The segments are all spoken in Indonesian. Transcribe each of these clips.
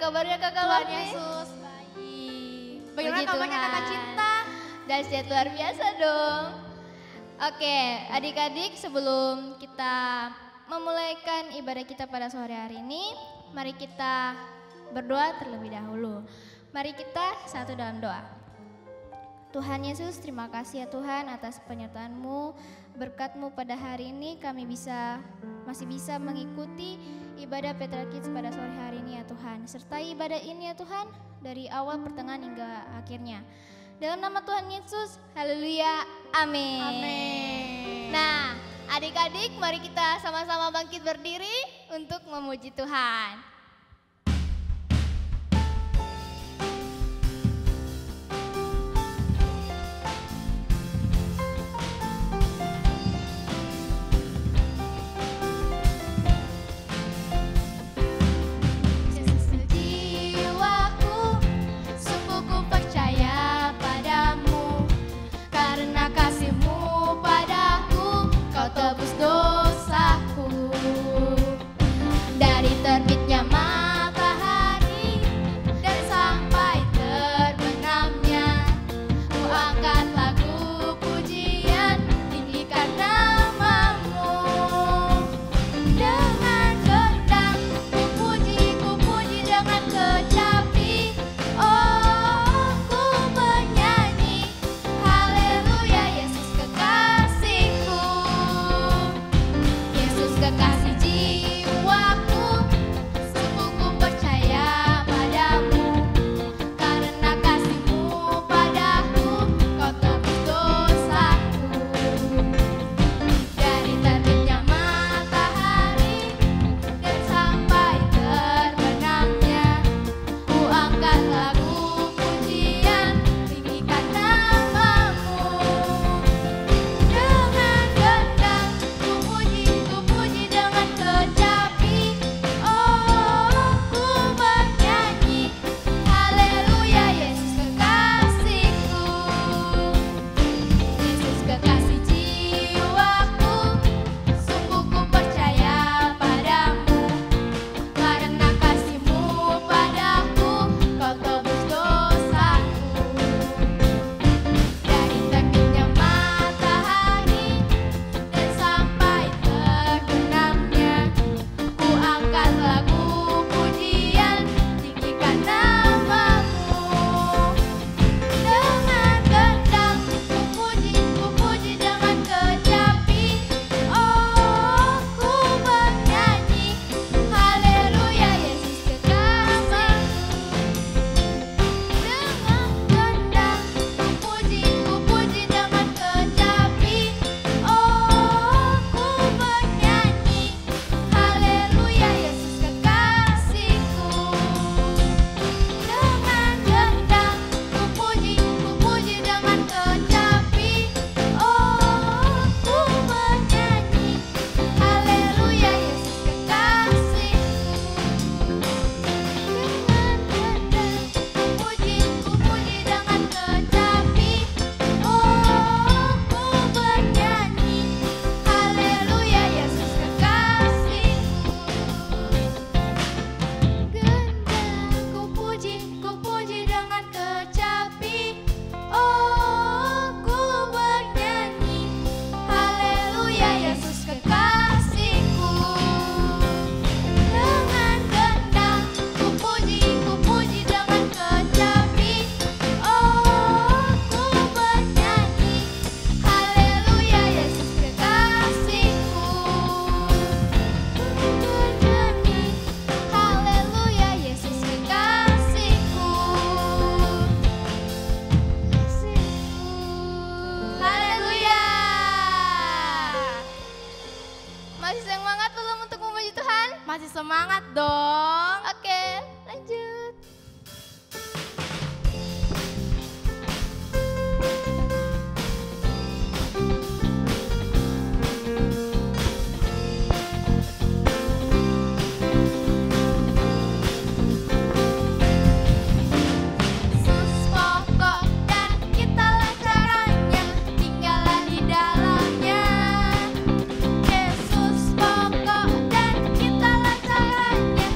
kabarnya kakak Tuhan Lovely? Yesus baik. Bagaimana Puji kabarnya Tuhan. kakak Cinta? Dahsyat luar biasa dong. Oke, adik-adik, sebelum kita memulaikan ibadah kita pada sore hari ini, mari kita berdoa terlebih dahulu. Mari kita satu dalam doa. Tuhan Yesus, terima kasih ya Tuhan atas penyertaan-Mu, berkat-Mu pada hari ini kami masih bisa mengikuti ibadah Petra Kids pada sore hari ini ya Tuhan. Sertai ibadah ini ya Tuhan dari awal pertengahan hingga akhirnya. Dalam nama Tuhan Yesus, haleluya, amin. Amin. Nah, adik-adik mari kita sama-sama bangkit berdiri untuk memuji Tuhan. Tebus dosaku dari terbitnya matahari dan sampai terbenamnya. Ku angkat lagu pujian, tinggikan namamu. Dengan gendang ku puji dengan kecapi. Oh, ku bernyanyi haleluya, Yesus kekasihku. Yesus kekasih jiwaku, sungguh ku percaya padamu. Karena kasih-Mu padaku, Kau tebus dosaku. Dari terbitnya matahari dan sampai terbenamnya, ku angkat lagu pujian, tinggikan namamu. Dengan gendang ku puji dengan kecapi. Oh, ku bernyanyi haleluya, Yesus kekasihku. Yesus kekasih jiwaku, sungguh ku percaya padamu. Karena kasih-Mu padaku, Kau tebus dosaku. Dari terbitnya matahari dan sampai terbenamnya, ku angkat lagu pujian, tinggikan namamu. Dengan gendang ku puji dengan kecapi. Oh, ku bernyanyi haleluya, Yesus kekasihku. Dengan gendang ku puji dengan kecapi. Oh, ku bernyanyi haleluya, Yesus kekasihku. Dengan gendang ku puji dengan kecapi. Oh, ku bernyanyi haleluya, Yesus kekasihku. Dengan gendang ku puji dengan kecapi. Oh, ku bernyanyi haleluya, Yesus kekasihku. Gendang ku puji dengan kecapi. Oh, ku bernyanyi haleluya, Yesus kekasihku. Dengan gendang ku puji dengan kecapi. Oh, ku bernyanyi haleluya, Yesus kekasihku. Bernyanyi haleluya, Yesus kekasihku. Haleluya. Masih semangat belum untuk memuji Tuhan? Masih semangat dong. Oke, lanjut. Yesus pokok dan kitalah caranya, tinggallah di dalamnya. Yesus pokok dan kitalah caranya,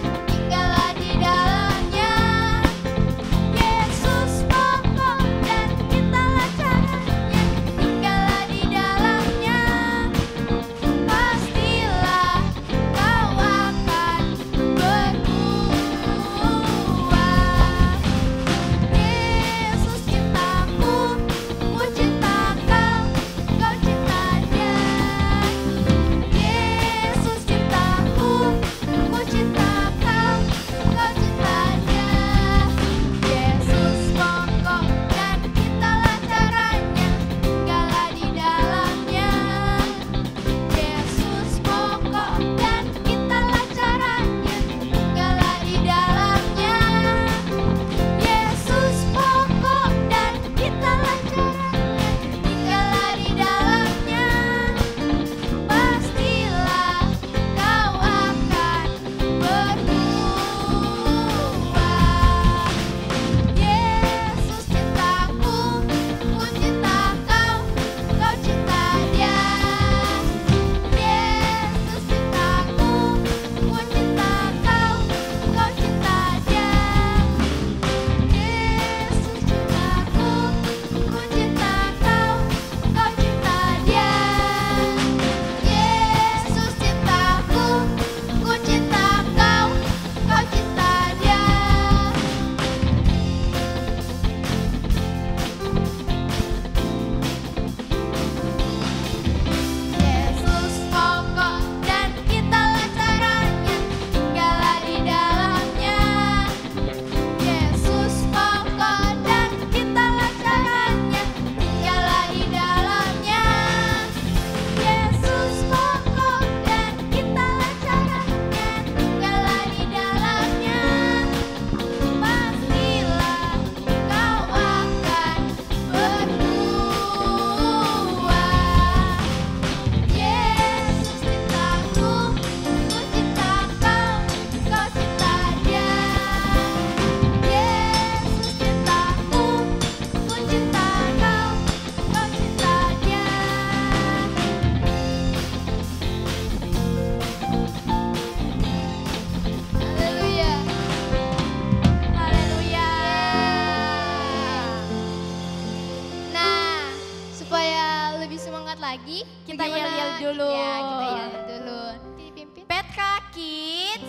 semangat lagi. Kita Bagaimana? yel-yel dulu. Ya, kita yel dulu. Nanti dipimpin. Petra Kids,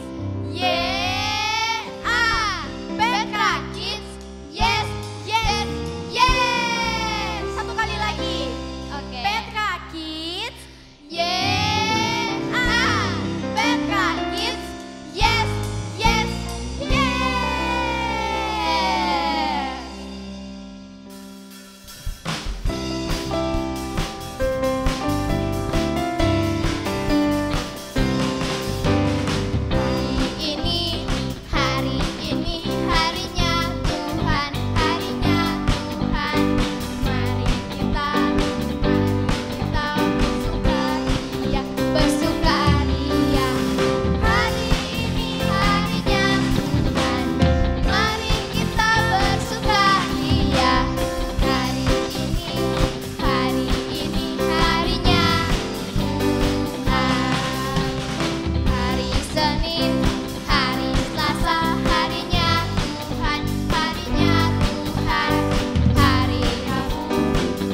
yeah, Petra Kids, yes, yes, yes. Satu kali lagi. Oke. Petra Kids, Yeah. Petra Kids, yes, yes, yes. Hari ini harinya Tuhan, harinya Tuhan. Mari kita bersukaria. Hari ini harinya Tuhan, mari kita bersukaria. Hari ini harinya Tuhan. Hari Senin, hari Selasa, harinya Tuhan, harinya Tuhan. Hari Rabu,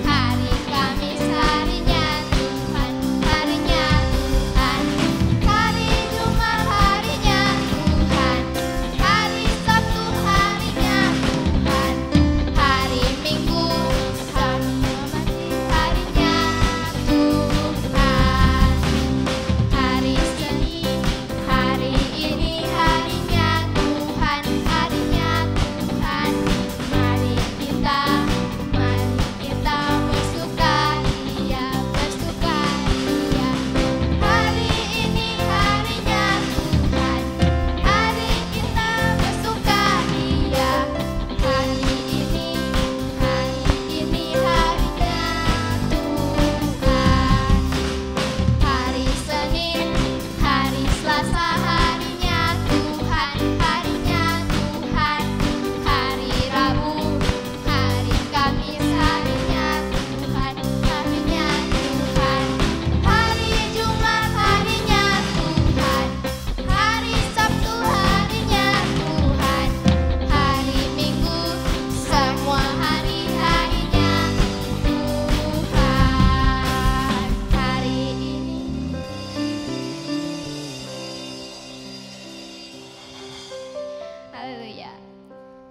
hari Kamis, harinya Tuhan, harinya Tuhan. Hari Jumat, harinya Tuhan. Hari Sabtu, harinya Tuhan. Hari Minggu, harinya Tuhan. Hari Senin, hari ini harinya Tuhan, harinya Tuhan. Mari kita bersukaria, bersukaria. Hari ini harinya Tuhan, hari kita bersukaria. Hari ini harinya Tuhan. Hari Senin, hari Selasa, harinya Tuhan, harinya Tuhan. Hari Rabu, hari Kamis, harinya Tuhan, harinya Tuhan. Hari Jumat, harinya Tuhan. Hari Sabtu, harinya Tuhan. Hari Minggu, semua harinya Tuhan. Hari ini Haleluya.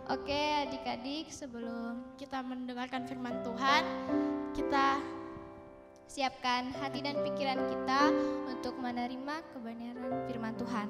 Oke, adik-adik, sebelum Kita mendengarkan firman Tuhan, kita siapkan hati dan pikiran kita untuk menerima kebenaran firman Tuhan.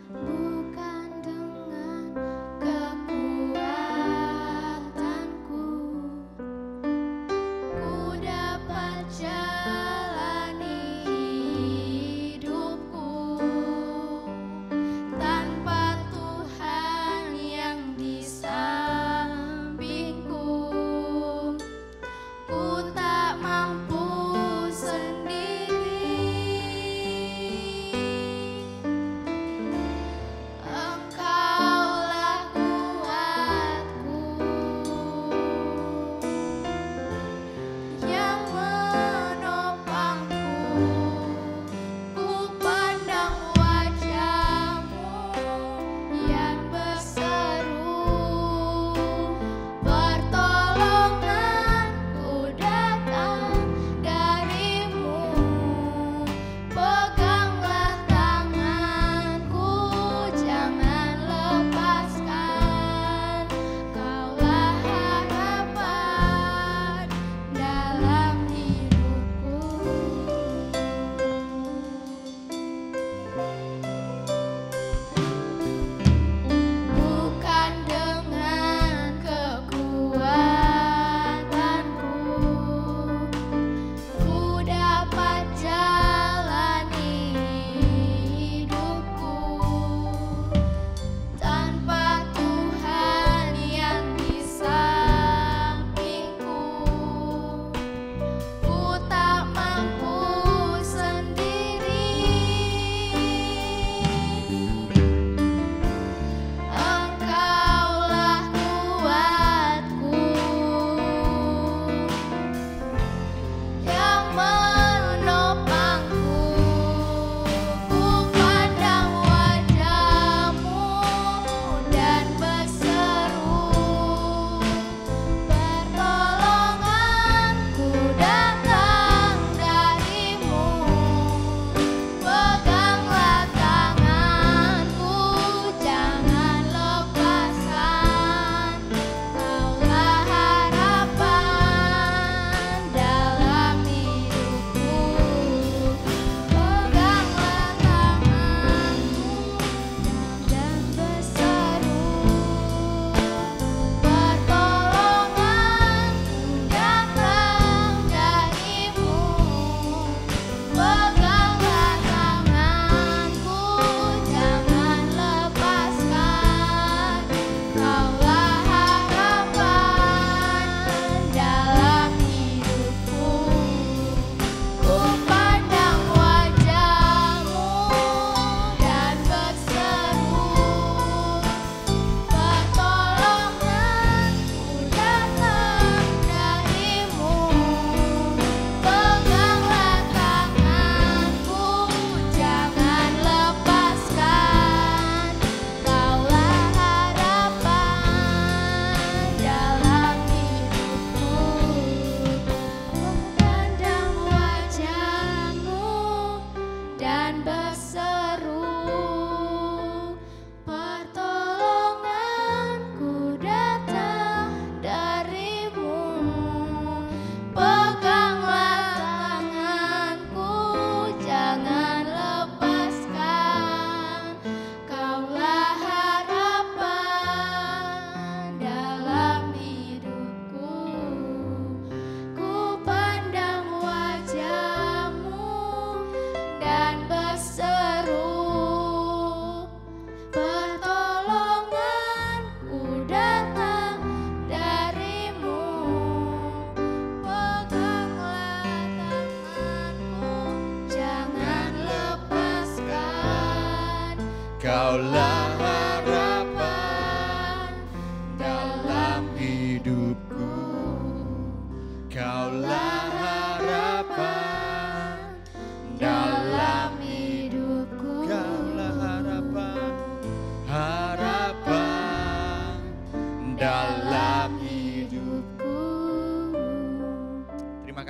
Bukan dengan kekuatanku, ku dapat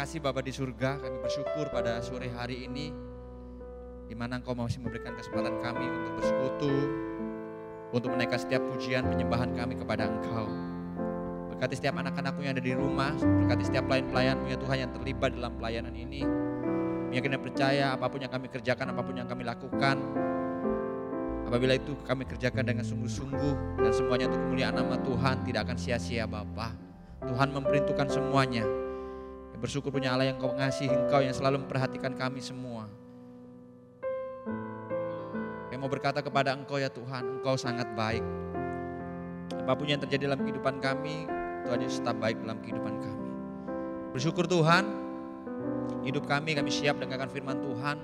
kasih Bapa di surga, kami bersyukur pada sore hari ini di mana Engkau masih memberikan kesempatan kami untuk bersekutu, untuk menaikkan setiap pujian penyembahan kami kepada Engkau. Berkati setiap anak-anakmu yang ada di rumah, berkati setiap pelayan-pelayanmu ya Tuhan yang terlibat dalam pelayanan ini. Yakin dan percaya apapun yang kami kerjakan, apapun yang kami lakukan, apabila itu kami kerjakan dengan sungguh-sungguh dan semuanya untuk kemuliaan nama Tuhan, tidak akan sia-sia Bapa. Tuhan memperhitungkan semuanya. Bersyukur punya Allah yang Kau mengasihi, Engkau yang selalu memperhatikan kami semua. Kami mau berkata kepada Engkau ya Tuhan, Engkau sangat baik. Apapun yang terjadi dalam kehidupan kami, Tuhan Yesus tetap baik dalam kehidupan kami. Bersyukur Tuhan, hidup kami siap dengarkan firman Tuhan.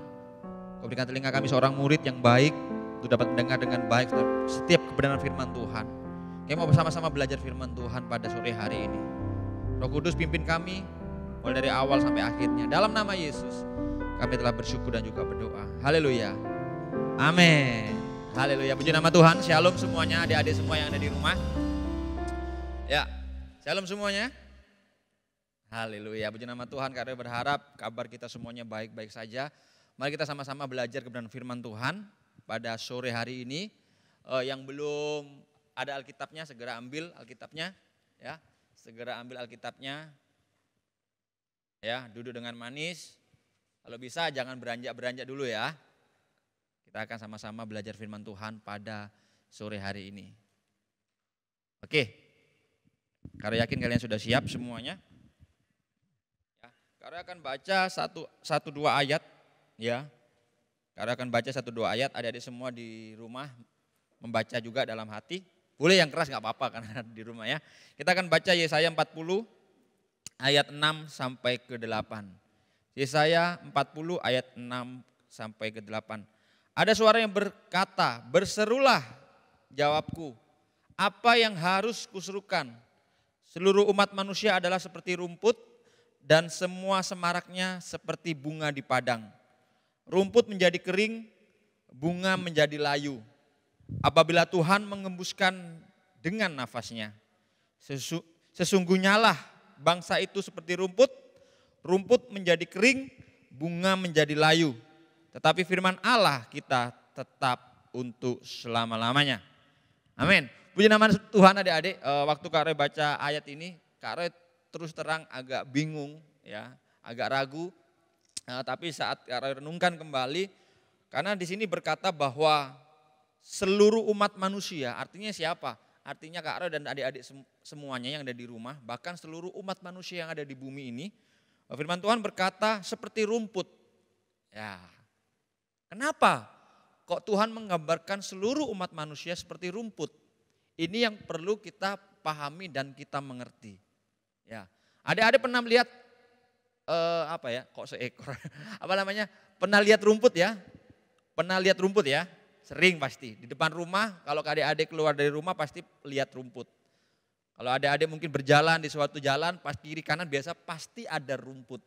Kau berikan telinga kami seorang murid yang baik, untuk dapat mendengar dengan baik setiap kebenaran firman Tuhan. Kami mau bersama-sama belajar firman Tuhan pada sore hari ini. Roh Kudus pimpin kami, mulai dari awal sampai akhirnya. Dalam nama Yesus, kami telah bersyukur dan juga berdoa. Haleluya. Amin. Haleluya. Puji nama Tuhan. Shalom semuanya, adik-adik semua yang ada di rumah. Ya, shalom semuanya. Haleluya. Puji nama Tuhan, karena berharap kabar kita semuanya baik-baik saja. Mari kita sama-sama belajar kebenaran firman Tuhan pada sore hari ini. Yang belum ada Alkitabnya, segera ambil Alkitabnya. Ya, segera ambil Alkitabnya. Ya, duduk dengan manis. Kalau bisa jangan beranjak-beranjak dulu ya. Kita akan sama-sama belajar firman Tuhan pada sore hari ini. Oke. Karena yakin kalian sudah siap semuanya. Ya, Karena akan baca satu dua ayat ya. Karena akan baca 1-2 ayat, adik-adik semua di rumah membaca juga dalam hati. Boleh yang keras gak apa-apa karena di rumah ya. Kita akan baca Yesaya 40 ayat 6 sampai ke 8. Yesaya 40 ayat 6 sampai ke 8. Ada suara yang berkata, berserulah jawabku, apa yang harus kuserukan? Seluruh umat manusia adalah seperti rumput dan semua semaraknya seperti bunga di padang. Rumput menjadi kering, bunga menjadi layu. Apabila Tuhan mengembuskan dengan nafasnya, sesungguhnya lah bangsa itu seperti rumput, rumput menjadi kering, bunga menjadi layu. Tetapi firman Allah kita tetap untuk selama-lamanya. Amin. Puji nama Tuhan adik-adik, waktu Kak Roy baca ayat ini, Kak Roy terus terang agak bingung ya, agak ragu. Tapi saat Kak Roy renungkan kembali, karena di sini berkata bahwa seluruh umat manusia, artinya siapa? Artinya Kak Roy dan adik-adik semuanya yang ada di rumah, bahkan seluruh umat manusia yang ada di bumi ini, firman Tuhan berkata seperti rumput. Ya, kenapa kok Tuhan menggambarkan seluruh umat manusia seperti rumput? Ini yang perlu kita pahami dan kita mengerti. Ya, adik-adik pernah melihat apa ya? Kok seekor? Apa namanya? Pernah lihat rumput ya? Pernah lihat rumput ya? Sering pasti. Di depan rumah, kalau adik-adik keluar dari rumah pasti lihat rumput. Kalau adik-adik mungkin berjalan di suatu jalan, pas kiri kanan biasa pasti ada rumput.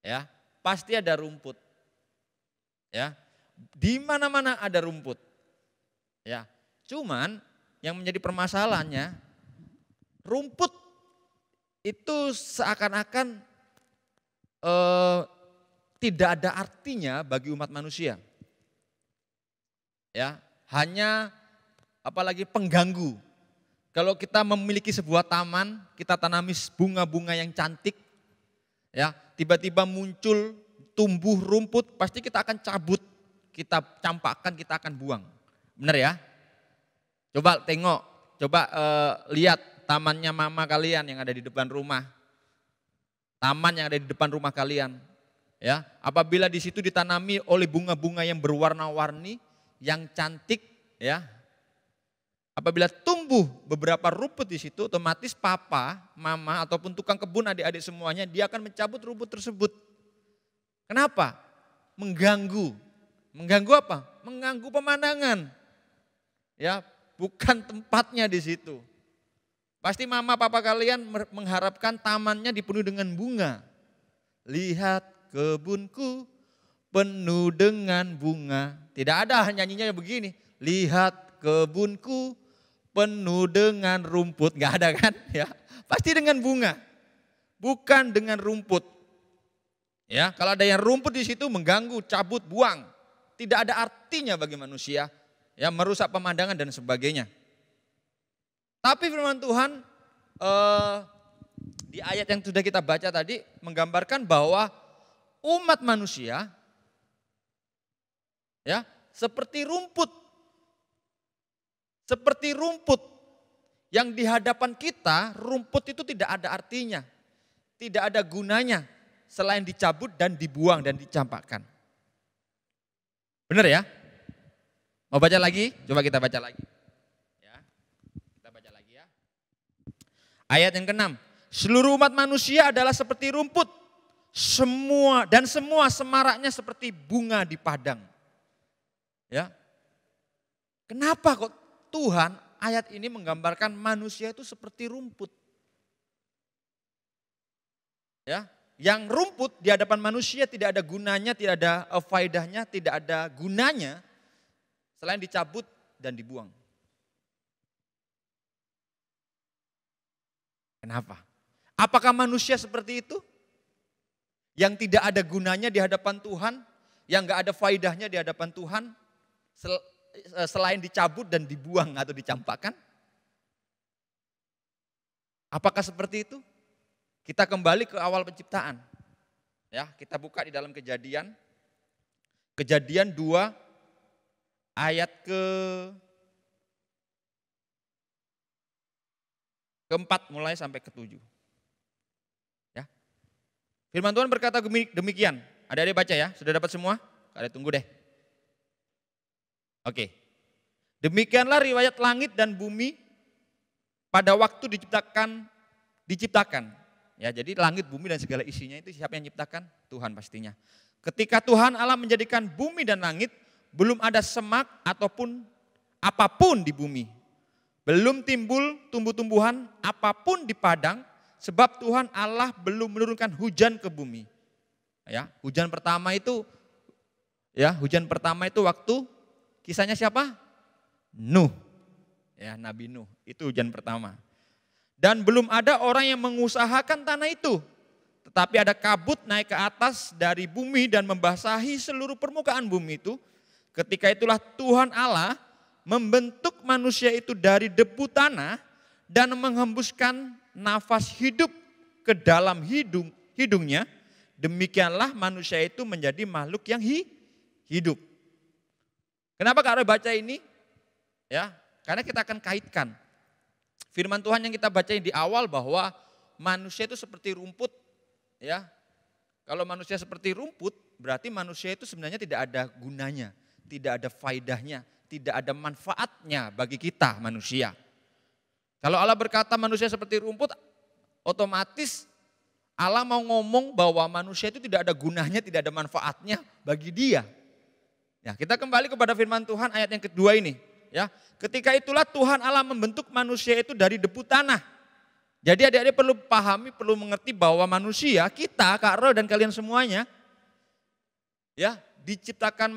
Ya, pasti ada rumput. Ya, di mana-mana ada rumput. Ya, cuman yang menjadi permasalahannya, rumput itu seakan-akan tidak ada artinya bagi umat manusia. Ya, hanya apalagi pengganggu. Kalau kita memiliki sebuah taman, kita tanami bunga-bunga yang cantik, ya, tiba-tiba muncul tumbuh rumput, pasti kita akan cabut, kita campakkan, kita akan buang. Benar ya? Coba tengok, coba lihat tamannya mama kalian yang ada di depan rumah. Taman yang ada di depan rumah kalian. Ya, apabila di situ ditanami oleh bunga-bunga yang berwarna-warni, yang cantik, ya. Apabila tumbuh beberapa rumput di situ, otomatis papa, mama ataupun tukang kebun adik-adik semuanya dia akan mencabut rumput tersebut. Kenapa? Mengganggu. Mengganggu apa? Mengganggu pemandangan. Ya, bukan tempatnya di situ. Pasti mama papa kalian mengharapkan tamannya dipenuhi dengan bunga. Lihat kebunku penuh dengan bunga. Tidak ada nyanyinya begini. Lihat kebunku penuh dengan rumput. Gak ada kan ya. Pasti dengan bunga. Bukan dengan rumput. Ya, kalau ada yang rumput di situ mengganggu, cabut, buang. Tidak ada artinya bagi manusia, ya, merusak pemandangan dan sebagainya. Tapi firman Tuhan di ayat yang sudah kita baca tadi menggambarkan bahwa umat manusia, ya, seperti rumput. Seperti rumput yang di hadapan kita, rumput itu tidak ada artinya, tidak ada gunanya selain dicabut dan dibuang dan dicampakkan. Benar ya? Mau baca lagi? Coba kita baca lagi. Ya, kita baca lagi ya. Ayat yang ke-6. Seluruh umat manusia adalah seperti rumput, semua semaraknya seperti bunga di padang. Ya. Kenapa kok Tuhan ayat ini menggambarkan manusia itu seperti rumput? Ya, yang rumput di hadapan manusia tidak ada gunanya, tidak ada faedahnya, tidak ada gunanya selain dicabut dan dibuang. Kenapa? Apakah manusia seperti itu? Yang tidak ada gunanya di hadapan Tuhan, yang gak ada faedahnya di hadapan Tuhan, selain dicabut dan dibuang atau dicampakkan? Apakah seperti itu? Kita kembali ke awal penciptaan. Ya, kita buka di dalam Kejadian 2 ayat keempat mulai sampai ke-7. Ya. Firman Tuhan berkata demikian. Adik-adik baca ya, sudah dapat semua? Adik tunggu deh. Oke. Demikianlah riwayat langit dan bumi pada waktu diciptakan. Ya, jadi langit, bumi dan segala isinya itu siapa yang menciptakan? Tuhan pastinya. Ketika Tuhan Allah menjadikan bumi dan langit, belum ada semak ataupun apapun di bumi. Belum timbul tumbuh-tumbuhan apapun di padang, sebab Tuhan Allah belum menurunkan hujan ke bumi. Ya, hujan pertama itu waktu kisahnya siapa? Nuh. Ya, Nabi Nuh. Itu hujan pertama. Dan belum ada orang yang mengusahakan tanah itu. Tetapi ada kabut naik ke atas dari bumi dan membasahi seluruh permukaan bumi itu. Ketika itulah Tuhan Allah membentuk manusia itu dari debu tanah dan menghembuskan nafas hidup ke dalam hidungnya. Demikianlah manusia itu menjadi makhluk yang hidup. Kenapa Kak Roy baca ini? Ya, karena kita akan kaitkan firman Tuhan yang kita baca di awal bahwa manusia itu seperti rumput, ya. Kalau manusia seperti rumput, berarti manusia itu sebenarnya tidak ada gunanya, tidak ada faedahnya, tidak ada manfaatnya bagi kita manusia. Kalau Allah berkata manusia seperti rumput, otomatis Allah mau ngomong bahwa manusia itu tidak ada gunanya, tidak ada manfaatnya bagi dia. Ya, kita kembali kepada firman Tuhan ayat yang kedua ini. Ya, ketika itulah Tuhan Allah membentuk manusia itu dari debu tanah. Jadi adik-adik perlu pahami, perlu mengerti bahwa manusia, kita, Kak Roy dan kalian semuanya, ya diciptakan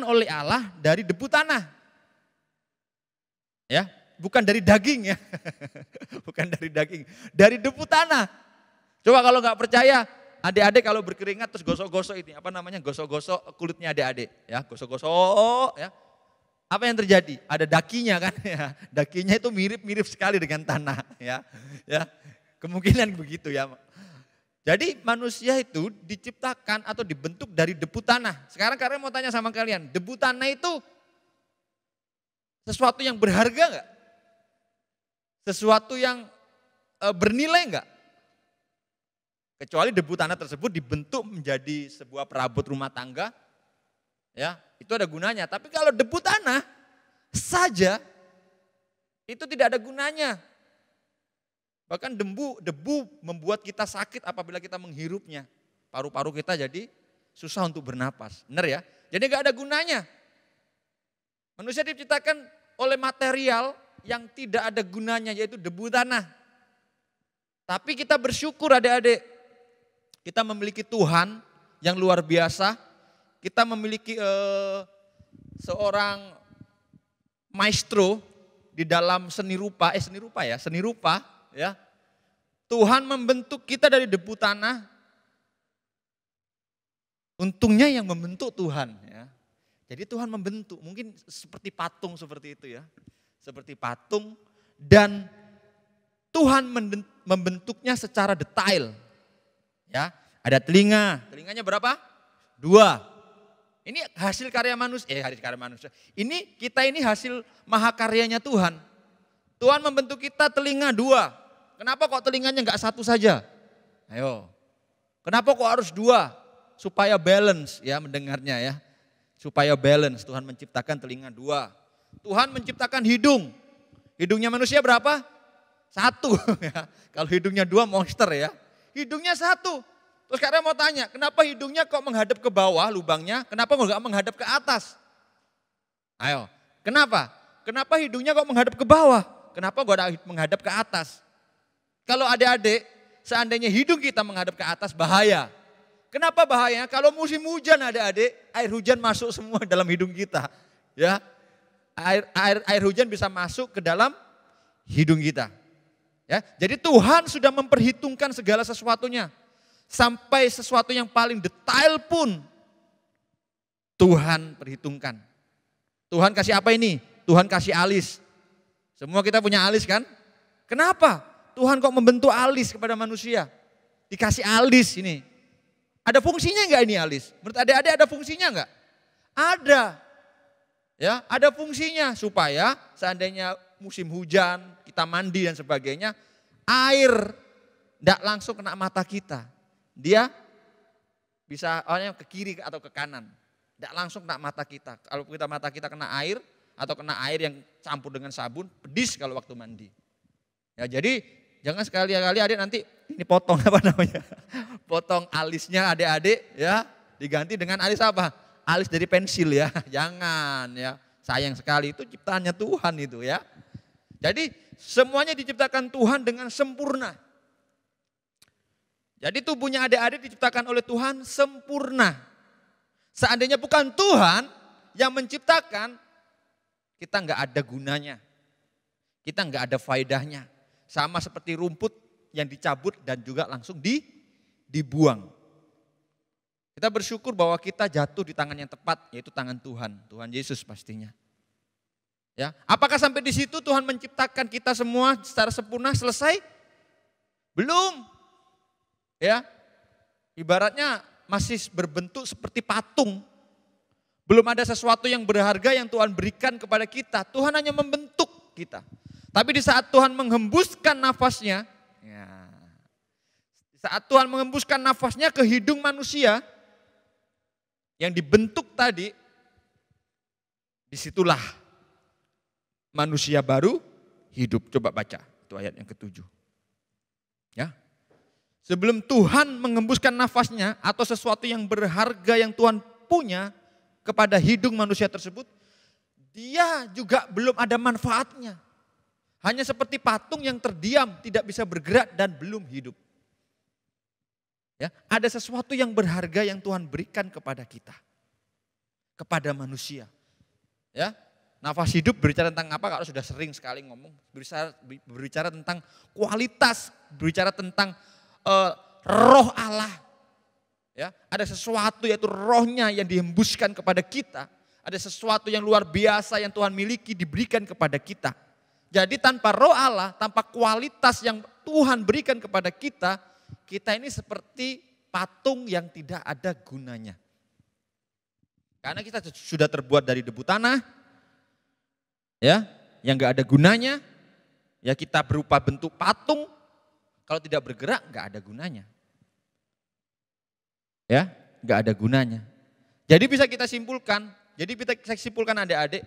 oleh Allah dari debu tanah. Ya, bukan dari daging ya, bukan dari daging, dari debu tanah. Coba kalau nggak percaya, adik-adik kalau berkeringat terus gosok-gosok ini, gosok-gosok kulitnya adik-adik, ya gosok-gosok, ya. Apa yang terjadi? Ada dakinya kan ya. Dakinya itu mirip-mirip sekali dengan tanah ya. Ya. Kemungkinan begitu ya. Jadi manusia itu diciptakan atau dibentuk dari debu tanah. Sekarang kalian mau tanya sama kalian, debu tanah itu sesuatu yang berharga enggak? Sesuatu yang bernilai enggak? Kecuali debu tanah tersebut dibentuk menjadi sebuah perabot rumah tangga. Ya, itu ada gunanya. Tapi kalau debu tanah saja itu tidak ada gunanya. Bahkan debu membuat kita sakit apabila kita menghirupnya. Paru-paru kita jadi susah untuk bernapas. Benar ya? Jadi gak ada gunanya. Manusia diciptakan oleh material yang tidak ada gunanya, yaitu debu tanah. Tapi kita bersyukur adik-adik. Kita memiliki Tuhan yang luar biasa. Kita memiliki seorang maestro di dalam seni rupa ya. Tuhan membentuk kita dari debu tanah Untungnya yang membentuk Tuhan ya. Jadi Tuhan membentuk, mungkin seperti patung seperti itu ya. Seperti patung dan Tuhan membentuknya secara detail. Ya, ada telinganya berapa? 2. Ini hasil karya manusia, Ini hasil mahakaryanya Tuhan. Tuhan membentuk kita telinga 2. Kenapa kok telinganya enggak 1 saja? Ayo. Kenapa kok harus 2? Supaya balance ya mendengarnya ya. Supaya balance Tuhan menciptakan telinga 2. Tuhan menciptakan hidung. Hidungnya manusia berapa? 1 ya. Kalau hidungnya 2 monster ya. Hidungnya 1. Terus sekarang mau tanya, kenapa hidungnya kok menghadap ke bawah lubangnya? Kenapa enggak menghadap ke atas? Ayo, kenapa? Kenapa hidungnya kok menghadap ke bawah? Kenapa enggak menghadap ke atas? Kalau adik-adik, seandainya hidung kita menghadap ke atas bahaya. Kenapa bahayanya? Kalau musim hujan adik-adik, air hujan masuk semua dalam hidung kita. Ya, air hujan bisa masuk ke dalam hidung kita. Ya, jadi Tuhan sudah memperhitungkan segala sesuatunya. Sampai sesuatu yang paling detail pun Tuhan perhitungkan. Tuhan kasih apa ini? Tuhan kasih alis. Semua kita punya alis kan? Kenapa? Tuhan kok membentuk alis kepada manusia? Dikasih alis ini. Ada fungsinya enggak ini alis? Menurut adik-adik ada fungsinya enggak? Ada. Ya, ada fungsinya supaya seandainya musim hujan, kita mandi dan sebagainya, air enggak langsung kena mata kita. Dia bisa ke kiri atau ke kanan. Enggak langsung kena mata kita. Kalau mata kita kena air atau kena air yang campur dengan sabun, pedis kalau waktu mandi. Ya, jadi jangan sekali-kali adik nanti ini potong potong alisnya adik-adik ya, diganti dengan alis apa? Alis dari pensil ya. Jangan ya. Sayang sekali itu ciptaannya Tuhan itu ya. Jadi semuanya diciptakan Tuhan dengan sempurna. Jadi tubuhnya adik-adik diciptakan oleh Tuhan sempurna. Seandainya bukan Tuhan yang menciptakan, kita enggak ada gunanya. Kita enggak ada faedahnya. Sama seperti rumput yang dicabut dan juga langsung dibuang. Kita bersyukur bahwa kita jatuh di tangan yang tepat, yaitu tangan Tuhan, Tuhan Yesus pastinya. Ya, apakah sampai di situ Tuhan menciptakan kita semua secara sempurna selesai? Belum. Ya. Ibaratnya masih berbentuk seperti patung. Belum ada sesuatu yang berharga yang Tuhan berikan kepada kita. Tuhan hanya membentuk kita. Tapi di saat Tuhan menghembuskan nafasnya, ya, saat Tuhan menghembuskan nafasnya ke hidung manusia yang dibentuk tadi, disitulah manusia baru hidup. Coba baca, itu ayat yang ke-7. Ya. Sebelum Tuhan menghembuskan nafasnya atau sesuatu yang berharga yang Tuhan punya kepada hidung manusia tersebut, dia juga belum ada manfaatnya. Hanya seperti patung yang terdiam, tidak bisa bergerak dan belum hidup. Ya, ada sesuatu yang berharga yang Tuhan berikan kepada kita. Kepada manusia. Ya, nafas hidup berbicara tentang apa? Kalau sudah sering sekali ngomong, berbicara tentang kualitas, berbicara tentang roh Allah. Ya, ada sesuatu yaitu rohnya yang dihembuskan kepada kita. Ada sesuatu yang luar biasa yang Tuhan miliki diberikan kepada kita. Jadi tanpa roh Allah, tanpa kualitas yang Tuhan berikan kepada kita, kita ini seperti patung yang tidak ada gunanya. Karena kita sudah terbuat dari debu tanah, ya, yang gak ada gunanya, ya kita berupa bentuk patung, kalau tidak bergerak gak ada gunanya. Ya, gak ada gunanya. Jadi bisa kita simpulkan, adik-adik,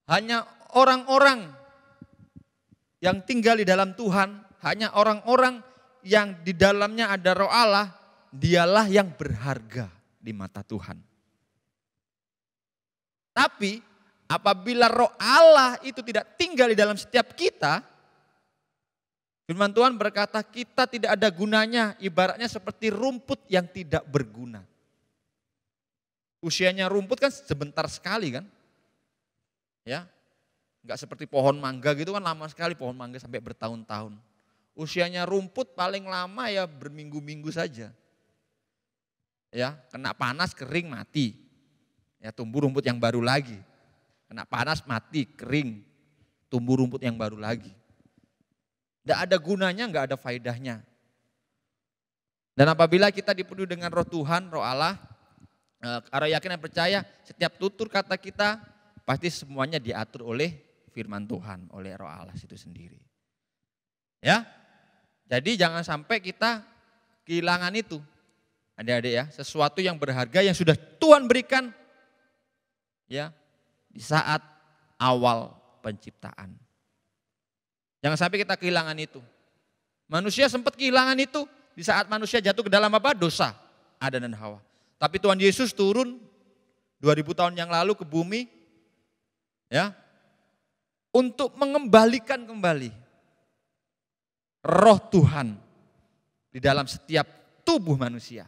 hanya orang-orang yang tinggal di dalam Tuhan, hanya orang-orang yang di dalamnya ada roh Allah, dialah yang berharga di mata Tuhan. Tapi apabila roh Allah itu tidak tinggal di dalam setiap kita, firman Tuhan berkata kita tidak ada gunanya, ibaratnya seperti rumput yang tidak berguna. Usianya rumput kan sebentar sekali kan, ya. Enggak seperti pohon mangga gitu kan lama sekali, pohon mangga sampai bertahun-tahun. Usianya rumput paling lama ya berminggu-minggu saja. Ya, kena panas kering mati. Ya, tumbuh rumput yang baru lagi. Kena panas mati, kering, tumbuh rumput yang baru lagi. Tidak ada gunanya, nggak ada faedahnya. Dan apabila kita dipenuhi dengan roh Tuhan, roh Allah, orang yakin dan percaya, setiap tutur kata kita pasti semuanya diatur oleh firman Tuhan, oleh roh Allah itu sendiri. Ya, jadi jangan sampai kita kehilangan itu. Adik-adik ya, sesuatu yang berharga yang sudah Tuhan berikan ya di saat awal penciptaan. Jangan sampai kita kehilangan itu. Manusia sempat kehilangan itu di saat manusia jatuh ke dalam apa? Dosa, Adam dan Hawa. Tapi Tuhan Yesus turun 2000 tahun yang lalu ke bumi ya untuk mengembalikan kembali roh Tuhan di dalam setiap tubuh manusia.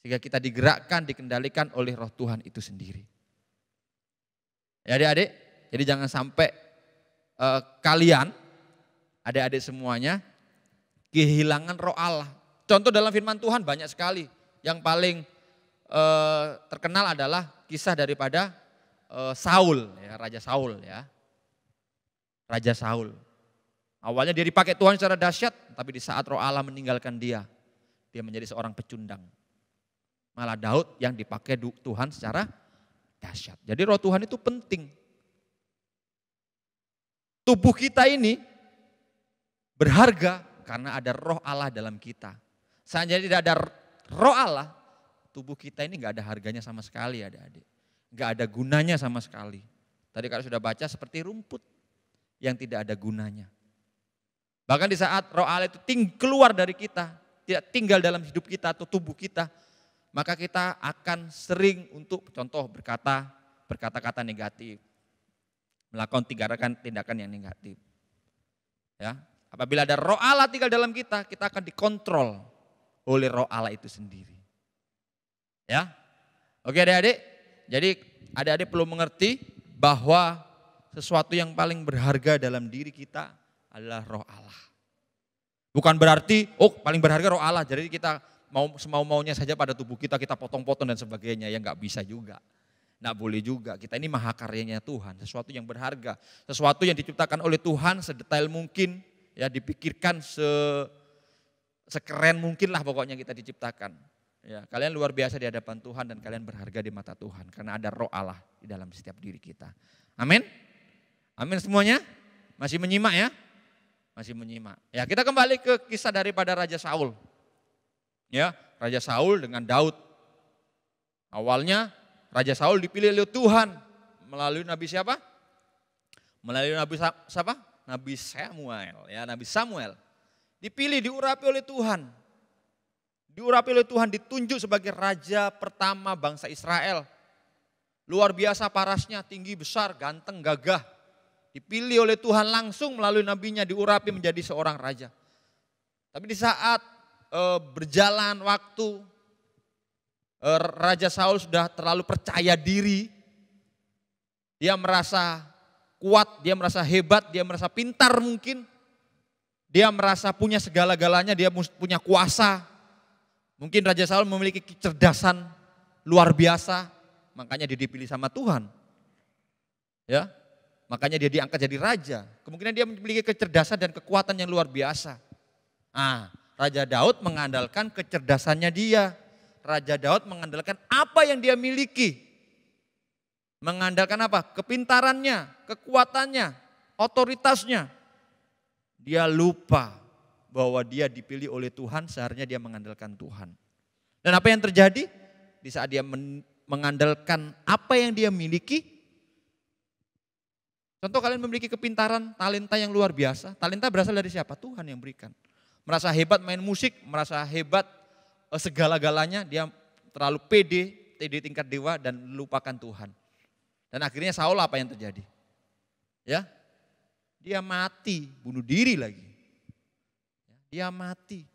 Sehingga kita digerakkan, dikendalikan oleh roh Tuhan itu sendiri. Ya adik-adik, jadi jangan sampai kalian, adik-adik semuanya, kehilangan roh Allah. Contoh dalam firman Tuhan banyak sekali. Yang paling terkenal adalah kisah daripada Saul, ya, Raja Saul ya. Raja Saul. Awalnya dia dipakai Tuhan secara dahsyat, tapi di saat roh Allah meninggalkan dia menjadi seorang pecundang. Malah Daud yang dipakai Tuhan secara dahsyat. Jadi roh Tuhan itu penting. Tubuh kita ini berharga karena ada roh Allah dalam kita. Seandainya tidak ada roh Allah, tubuh kita ini gak ada harganya sama sekali adik-adik. Gak ada gunanya sama sekali. Tadi kalau sudah baca seperti rumput yang tidak ada gunanya. Bahkan di saat roh Allah itu keluar dari kita, tidak tinggal dalam hidup kita atau tubuh kita, maka kita akan sering untuk contoh berkata-kata negatif. Melakukan tindakan yang negatif. Ya, apabila ada roh Allah tinggal dalam kita akan dikontrol oleh roh Allah itu sendiri. Ya. Oke adik-adik, jadi adik-adik perlu mengerti bahwa sesuatu yang paling berharga dalam diri kita adalah roh Allah. Bukan berarti, paling berharga roh Allah, jadi kita mau semau-maunya saja pada tubuh kita potong-potong dan sebagainya, ya nggak bisa juga. Nggak boleh juga, kita ini mahakaryanya Tuhan, sesuatu yang berharga, sesuatu yang diciptakan oleh Tuhan sedetail mungkin, ya dipikirkan sekeren mungkin lah pokoknya kita diciptakan. Ya, kalian luar biasa di hadapan Tuhan dan kalian berharga di mata Tuhan karena ada roh Allah di dalam setiap diri kita. Amin? Amin semuanya? Masih menyimak ya? Masih menyimak. Ya, kita kembali ke kisah daripada Raja Saul. Ya, Raja Saul dengan Daud. Awalnya Raja Saul dipilih oleh Tuhan melalui Nabi siapa? Melalui Nabi siapa? Nabi Samuel. Ya, Nabi Samuel. Dipilih, diurapi oleh Tuhan. Diurapi oleh Tuhan, ditunjuk sebagai raja pertama bangsa Israel. Luar biasa parasnya, tinggi besar, ganteng, gagah. Dipilih oleh Tuhan langsung melalui nabinya, diurapi menjadi seorang raja. Tapi di saat berjalan waktu, Raja Saul sudah terlalu percaya diri. Dia merasa kuat, dia merasa hebat, dia merasa pintar mungkin. Dia merasa punya segala-galanya, dia punya kuasa. Mungkin Raja Saul memiliki kecerdasan luar biasa, makanya dia dipilih sama Tuhan. Ya, makanya dia diangkat jadi raja. Kemungkinan dia memiliki kecerdasan dan kekuatan yang luar biasa. Raja Daud mengandalkan kecerdasannya dia. Raja Daud mengandalkan apa yang dia miliki. Mengandalkan apa? Kepintarannya, kekuatannya, otoritasnya. Dia lupa bahwa dia dipilih oleh Tuhan, seharusnya dia mengandalkan Tuhan. Dan apa yang terjadi? Di saat dia mengandalkan apa yang dia miliki. Contoh kalian memiliki kepintaran, talenta yang luar biasa. Talenta berasal dari siapa? Tuhan yang berikan. Merasa hebat main musik, merasa hebat segala-galanya, dia terlalu pede tingkat dewa dan lupakan Tuhan. Dan akhirnya Saul apa yang terjadi? Ya, dia mati, bunuh diri lagi. Dia mati.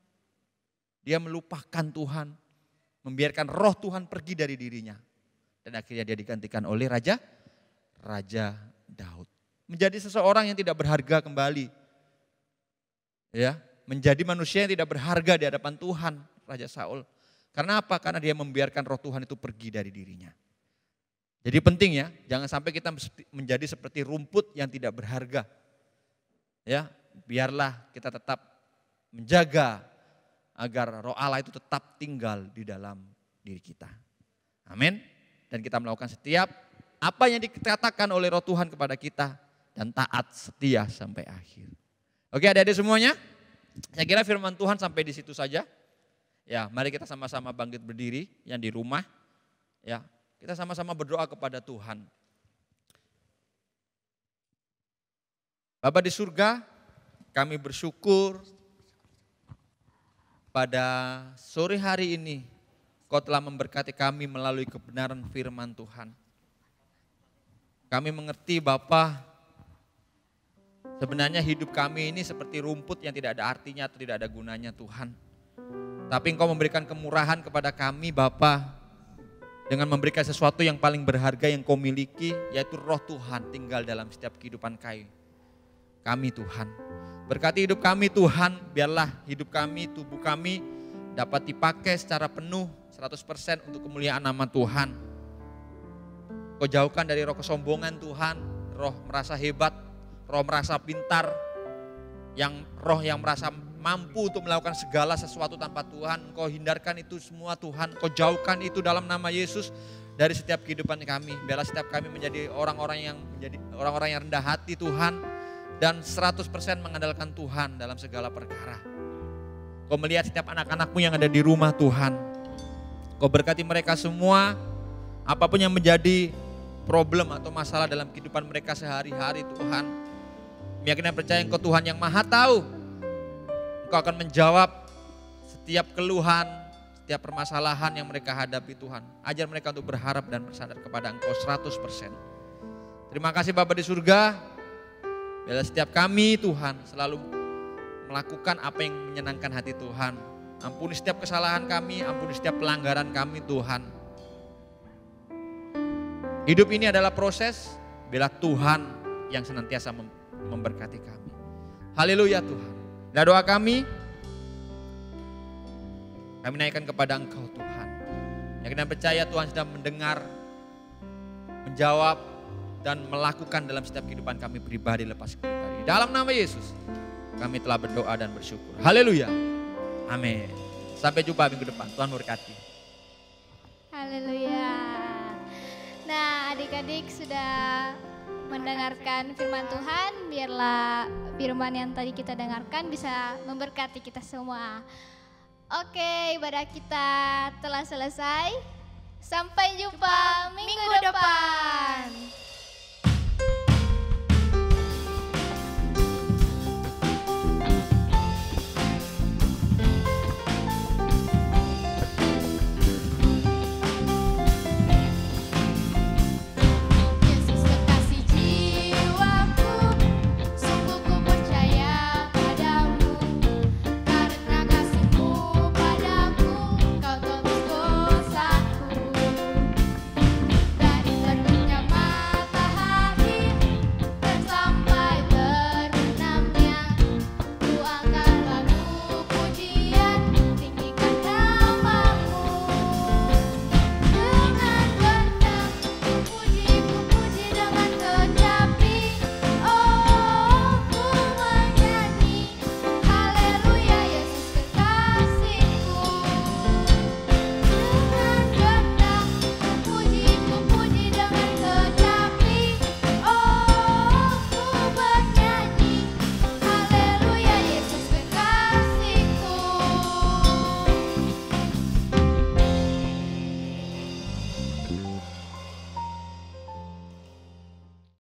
Dia melupakan Tuhan, membiarkan roh Tuhan pergi dari dirinya. Dan akhirnya dia digantikan oleh Raja Daud. Menjadi seseorang yang tidak berharga kembali. Ya, menjadi manusia yang tidak berharga di hadapan Tuhan, Raja Saul. Karena apa? Karena dia membiarkan roh Tuhan itu pergi dari dirinya. Jadi penting ya, jangan sampai kita menjadi seperti rumput yang tidak berharga. Ya, biarlah kita tetap menjaga agar roh Allah itu tetap tinggal di dalam diri kita. Amin. Dan kita melakukan setiap apa yang dikatakan oleh roh Tuhan kepada kita dan taat setia sampai akhir. Oke, adik-adik semuanya, saya kira firman Tuhan sampai di situ saja. Ya, mari kita sama-sama bangkit berdiri yang di rumah. Ya, kita sama-sama berdoa kepada Tuhan. Bapa di surga, kami bersyukur pada sore hari ini Kau telah memberkati kami melalui kebenaran firman Tuhan. Kami mengerti Bapa, sebenarnya hidup kami ini seperti rumput yang tidak ada artinya atau tidak ada gunanya Tuhan. Tapi Engkau memberikan kemurahan kepada kami Bapa dengan memberikan sesuatu yang paling berharga yang Kau miliki, yaitu roh Tuhan tinggal dalam setiap kehidupan kami Tuhan. Berkati hidup kami Tuhan, biarlah hidup kami, tubuh kami dapat dipakai secara penuh 100% untuk kemuliaan nama Tuhan. Kau jauhkan dari roh kesombongan Tuhan, roh merasa hebat, roh merasa pintar, roh yang merasa mampu untuk melakukan segala sesuatu tanpa Tuhan. Kau hindarkan itu semua Tuhan, Kau jauhkan itu dalam nama Yesus dari setiap kehidupan kami. Biarlah setiap kami menjadi orang-orang yang rendah hati Tuhan dan 100% mengandalkan Tuhan dalam segala perkara. Kau melihat setiap anak-anak-Mu yang ada di rumah Tuhan. Kau berkati mereka semua, apapun yang menjadi problem atau masalah dalam kehidupan mereka sehari-hari Tuhan. Yakin dan percaya Engkau Tuhan yang Maha Tahu. Engkau akan menjawab setiap keluhan, setiap permasalahan yang mereka hadapi Tuhan. Ajar mereka untuk berharap dan bersandar kepada Engkau 100%. Terima kasih Bapa di surga. Biarlah setiap kami Tuhan selalu melakukan apa yang menyenangkan hati Tuhan. Ampuni setiap kesalahan kami, ampuni setiap pelanggaran kami Tuhan. Hidup ini adalah proses, biarlah Tuhan yang senantiasa memberkati kami. Haleluya Tuhan. Dan doa kami naikkan kepada Engkau Tuhan. Yakin dan percaya Tuhan sudah mendengar, menjawab, dan melakukan dalam setiap kehidupan kami pribadi lepas pribadi. Dalam nama Yesus kami telah berdoa dan bersyukur. Haleluya. Amin. Sampai jumpa minggu depan. Tuhan memberkati. Haleluya. Nah, adik-adik sudah mendengarkan firman Tuhan. Biarlah firman yang tadi kita dengarkan bisa memberkati kita semua. Oke, ibadah kita telah selesai. Sampai jumpa minggu depan.